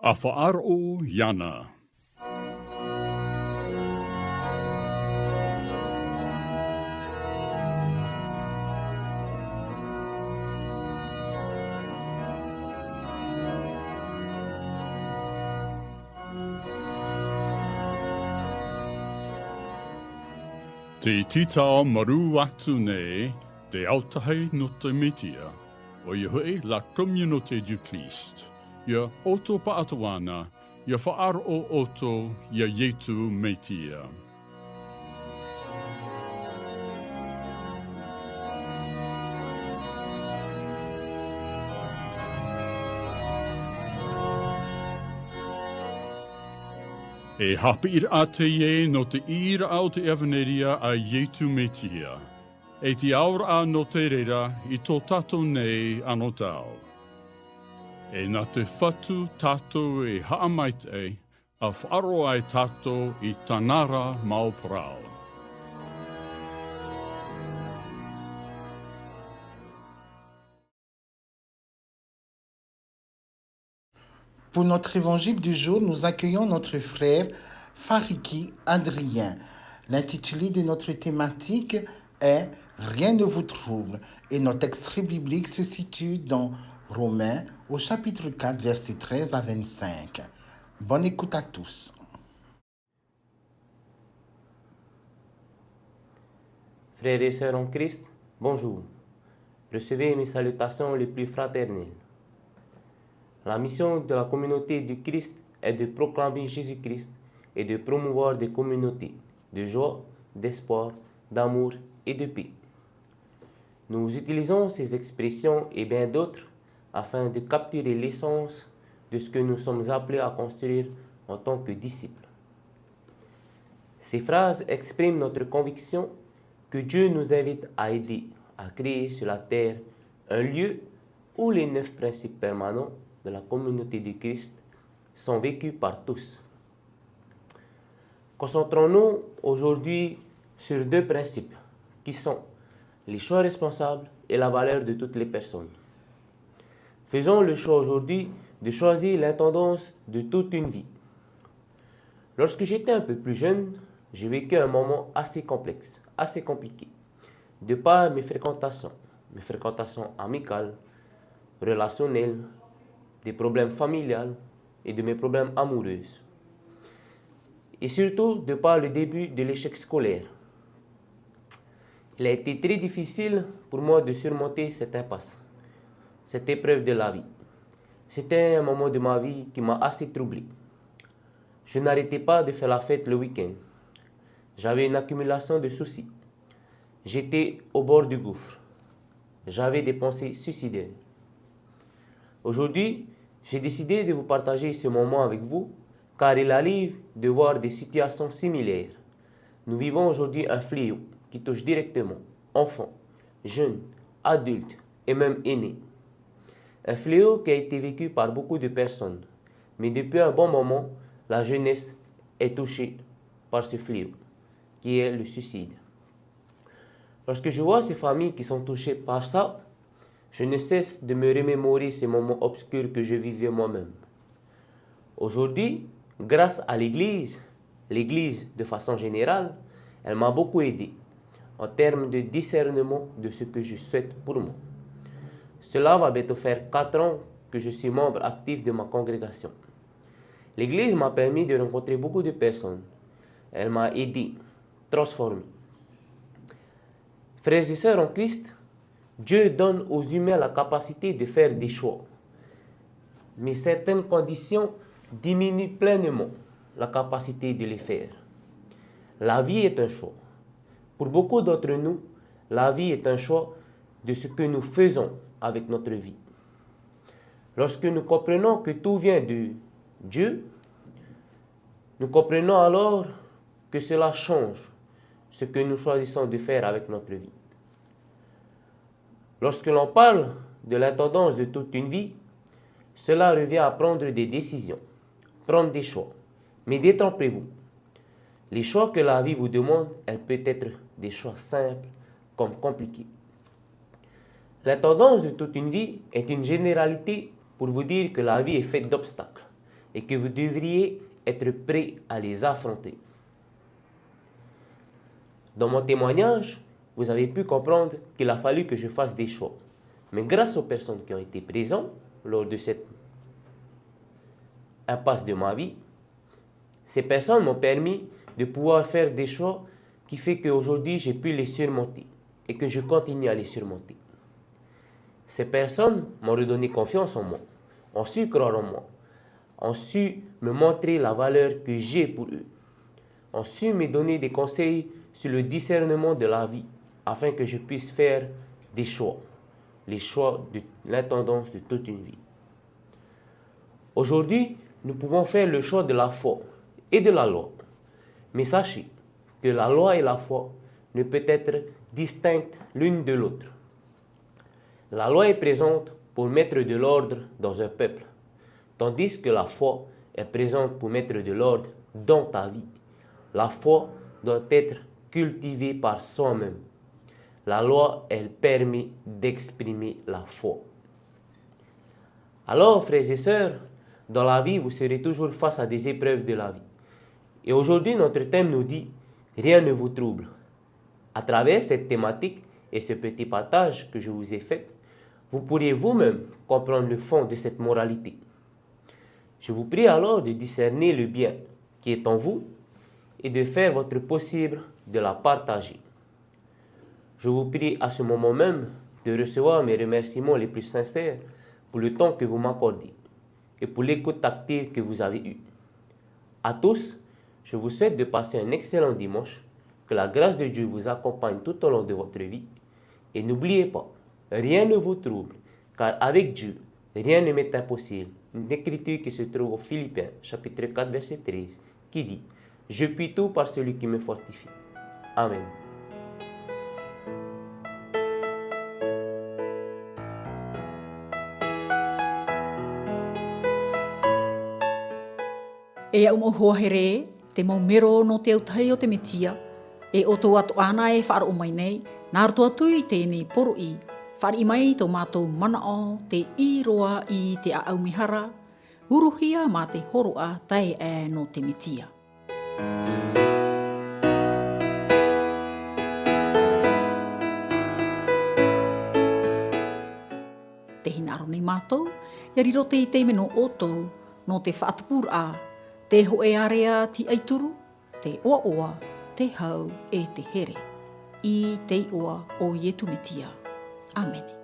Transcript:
Afa'ar'u yana. Te titao maru atu nei, te autahe no te metia, o Yahweh la communauté du Christ. Ya oto paatuana, ya fa'ar o oto, ya yetu metia. E hapir ate ye no te ira au te evaneria a yetu metia. E te aura no te rera i tō tato nei anō tau. E nā te whatu tato e haamait e, a wharo ai tato i tanara mau prau. Pour notre évangile du jour, nous accueillons notre frère Fariki Adrien. L'intitulé de notre thématique est « Rien ne vous trouble » et notre extrait biblique se situe dans Romains au chapitre 4, versets 13 à 25. Bonne écoute à tous. Frères et sœurs en Christ, bonjour. Recevez mes salutations les plus fraternelles. La mission de la communauté du Christ est de proclamer Jésus-Christ et de promouvoir des communautés de joie, d'espoir, d'amour et de paix. Nous utilisons ces expressions et bien d'autres afin de capturer l'essence de ce que nous sommes appelés à construire en tant que disciples. Ces phrases expriment notre conviction que Dieu nous invite à aider à créer sur la terre un lieu où les 9 principes permanents de la communauté du Christ sont vécus par tous. Concentrons-nous aujourd'hui sur 2 principes qui sont les choix responsables et la valeur de toutes les personnes. Faisons le choix aujourd'hui de choisir l'intendance de toute une vie. Lorsque j'étais un peu plus jeune, j'ai vécu un moment assez complexe, assez compliqué, de par mes fréquentations amicales, relationnelles, des problèmes familiaux et de mes problèmes amoureux. Et surtout de par le début de l'échec scolaire. Il a été très difficile pour moi de surmonter cette impasse, cette épreuve de la vie. C'était un moment de ma vie qui m'a assez troublé. Je n'arrêtais pas de faire la fête le week-end. J'avais une accumulation de soucis. J'étais au bord du gouffre. J'avais des pensées suicidaires. Aujourd'hui, j'ai décidé de vous partager ce moment avec vous, car il arrive de voir des situations similaires. Nous vivons aujourd'hui un fléau qui touche directement enfants, jeunes, adultes et même aînés. Un fléau qui a été vécu par beaucoup de personnes, mais depuis un bon moment, la jeunesse est touchée par ce fléau, qui est le suicide. Lorsque je vois ces familles qui sont touchées par ça, je ne cesse de me remémorer ces moments obscurs que je vivais moi-même. Aujourd'hui, grâce à l'Église de façon générale, elle m'a beaucoup aidé en termes de discernement de ce que je souhaite pour moi. Cela va bientôt faire 4 ans que je suis membre actif de ma congrégation. L'Église m'a permis de rencontrer beaucoup de personnes. Elle m'a aidé, transformé. Frères et sœurs en Christ, Dieu donne aux humains la capacité de faire des choix. Mais certaines conditions diminuent pleinement la capacité de les faire. La vie est un choix. Pour beaucoup d'entre nous, la vie est un choix de ce que nous faisons avec notre vie. Lorsque nous comprenons que tout vient de Dieu, nous comprenons alors que cela change ce que nous choisissons de faire avec notre vie. Lorsque l'on parle de l'intendance de toute une vie, cela revient à prendre des décisions, prendre des choix. Mais détrompez-vous. Les choix que la vie vous demande, elles peuvent être des choix simples comme compliqués. L'intendance de toute une vie est une généralité pour vous dire que la vie est faite d'obstacles et que vous devriez être prêt à les affronter. Dans mon témoignage, vous avez pu comprendre qu'il a fallu que je fasse des choix. Mais grâce aux personnes qui ont été présentes lors de cette impasse de ma vie, ces personnes m'ont permis de pouvoir faire des choix qui fait qu'aujourd'hui j'ai pu les surmonter et que je continue à les surmonter. Ces personnes m'ont redonné confiance en moi, ont su croire en moi, ont su me montrer la valeur que j'ai pour eux, ont su me donner des conseils sur le discernement de la vie afin que je puisse faire des choix, les choix de l'intendance de toute une vie. Aujourd'hui, nous pouvons faire le choix de la foi et de la loi. Mais sachez que la loi et la foi ne peuvent être distinctes l'une de l'autre. La loi est présente pour mettre de l'ordre dans un peuple, tandis que la foi est présente pour mettre de l'ordre dans ta vie. La foi doit être cultivée par soi-même. La loi, elle permet d'exprimer la foi. Alors, frères et sœurs, dans la vie, vous serez toujours face à des épreuves de la vie. Et aujourd'hui, notre thème nous dit « Rien ne vous trouble ». À travers cette thématique et ce petit partage que je vous ai fait, vous pourriez vous-même comprendre le fond de cette moralité. Je vous prie alors de discerner le bien qui est en vous et de faire votre possible de la partager. Je vous prie à ce moment même de recevoir mes remerciements les plus sincères pour le temps que vous m'accordez et pour l'écoute active que vous avez eue. À tous, je vous souhaite de passer un excellent dimanche, que la grâce de Dieu vous accompagne tout au long de votre vie. Et n'oubliez pas, rien ne vous trouble, car avec Dieu, rien ne m'est impossible. Une écriture qui se trouve au Philippiens, chapitre 4, verset 13, qui dit « Je puis tout par celui qui me fortifie. » Amen. E au mohua here, te maumero no te autahi o te metia, e o tō atu ana e whaaro mai nei, nā roto atu i tēnei poro i, whaari mai tō mātou mana o te iroa i te aumihara, uruhia mā te horoa tai e no te metia. Te hinaro nei mātou, ia riro te i teime no otou, no te whaatupura, te hoe area ti aituru, te oa, te hau e te here. I te oa o Ietu Metia. Amen.